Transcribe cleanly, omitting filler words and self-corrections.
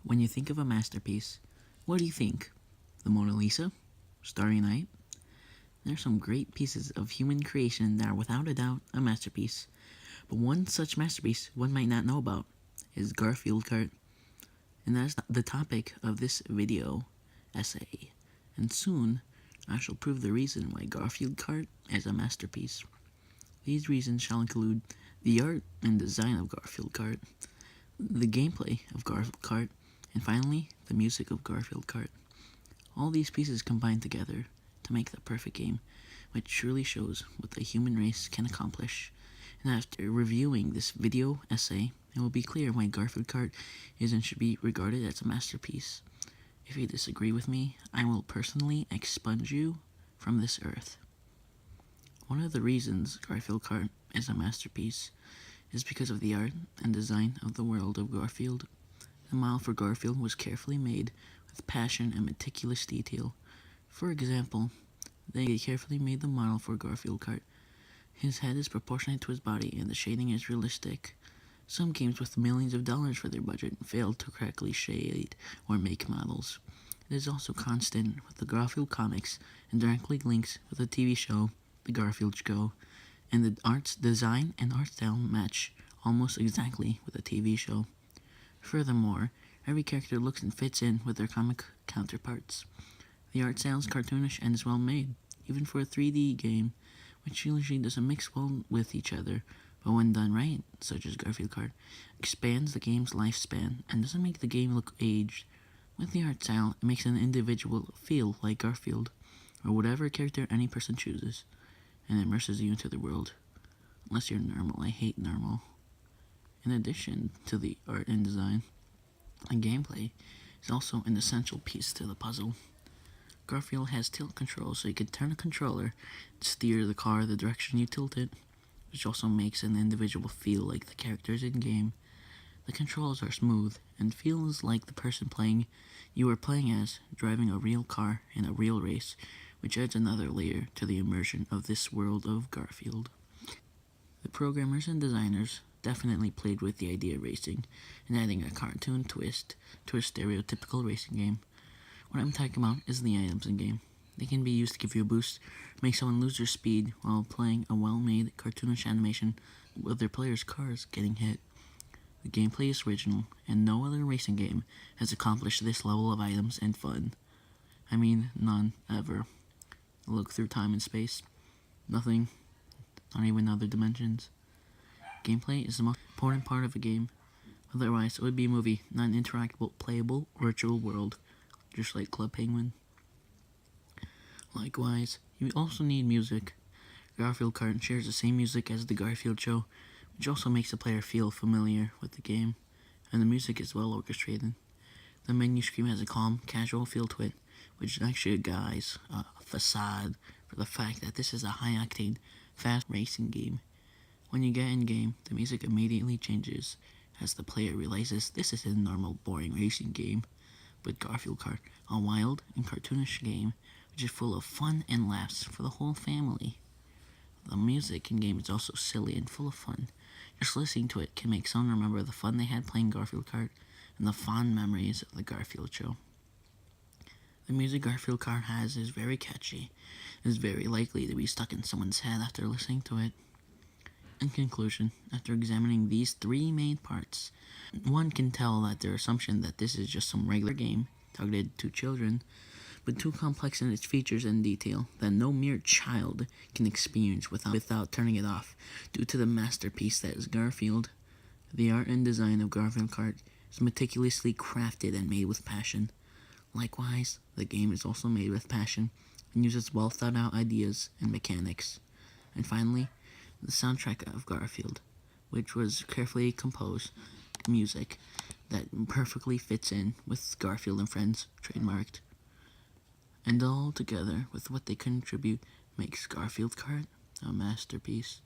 When you think of a masterpiece, what do you think? The Mona Lisa? Starry Night? There are some great pieces of human creation that are without a doubt a masterpiece. But one such masterpiece one might not know about is Garfield Kart. And that is the topic of this video essay. And soon, I shall prove the reason why Garfield Kart is a masterpiece. These reasons shall include the art and design of Garfield Kart, the gameplay of Garfield Kart, and finally, the music of Garfield Kart. All these pieces combine together to make the perfect game, which truly shows what the human race can accomplish. And after reviewing this video essay, it will be clear why Garfield Kart is and should be regarded as a masterpiece. If you disagree with me, I will personally expunge you from this earth. One of the reasons Garfield Kart is a masterpiece is because of the art and design of the world of Garfield. The model for Garfield was carefully made with passion and meticulous detail. For example, they carefully made the model for Garfield Kart. His head is proportionate to his body and the shading is realistic. Some games with millions of dollars for their budget failed to correctly shade or make models. It is also constant with the Garfield comics and directly links with the TV show, The Garfield Show, and the art's design and art style match almost exactly with the TV show. Furthermore, every character looks and fits in with their comic counterparts. The art style is cartoonish and is well made, even for a 3D game, which usually doesn't mix well with each other, but when done right, such as Garfield Kart, expands the game's lifespan and doesn't make the game look aged. With the art style, it makes an individual feel like Garfield, or whatever character any person chooses, and immerses you into the world. Unless you're normal, I hate normal. In addition to the art and design, the gameplay is also an essential piece to the puzzle. Garfield has tilt controls so you can turn a controller to steer the car the direction you tilt it, which also makes an individual feel like the characters in-game. The controls are smooth and feels like the person you are playing as driving a real car in a real race, which adds another layer to the immersion of this world of Garfield. The programmers and designers definitely played with the idea of racing and adding a cartoon twist to a stereotypical racing game. What I'm talking about is the items in game. They can be used to give you a boost, make someone lose their speed while playing a well-made cartoonish animation with their players' cars getting hit. The gameplay is original, and no other racing game has accomplished this level of items and fun. I mean, none, ever. Look through time and space. Nothing. Not even other dimensions. Gameplay is the most important part of a game. Otherwise, it would be a movie, not an interactable, playable, virtual world, just like Club Penguin. Likewise, you also need music. Garfield Kart shares the same music as the Garfield Show, which also makes the player feel familiar with the game, and the music is well orchestrated. The menu screen has a calm, casual feel to it, which is actually a facade for the fact that this is a high-octane, fast racing game. When you get in-game, the music immediately changes as the player realizes this is a normal, boring racing game. But Garfield Kart, a wild and cartoonish game, which is full of fun and laughs for the whole family. The music in-game is also silly and full of fun. Just listening to it can make someone remember the fun they had playing Garfield Kart and the fond memories of the Garfield Show. The music Garfield Kart has is very catchy. It is very likely to be stuck in someone's head after listening to it. In conclusion, after examining these three main parts, one can tell that their assumption that this is just some regular game targeted to children, but too complex in its features and detail that no mere child can experience without turning it off due to the masterpiece that is Garfield. The art and design of Garfield Kart is meticulously crafted and made with passion. Likewise, the game is also made with passion and uses well thought out ideas and mechanics. And finally, the soundtrack of Garfield, which was carefully composed music that perfectly fits in with Garfield and Friends trademarked. And all together with what they contribute makes Garfield Kart a masterpiece.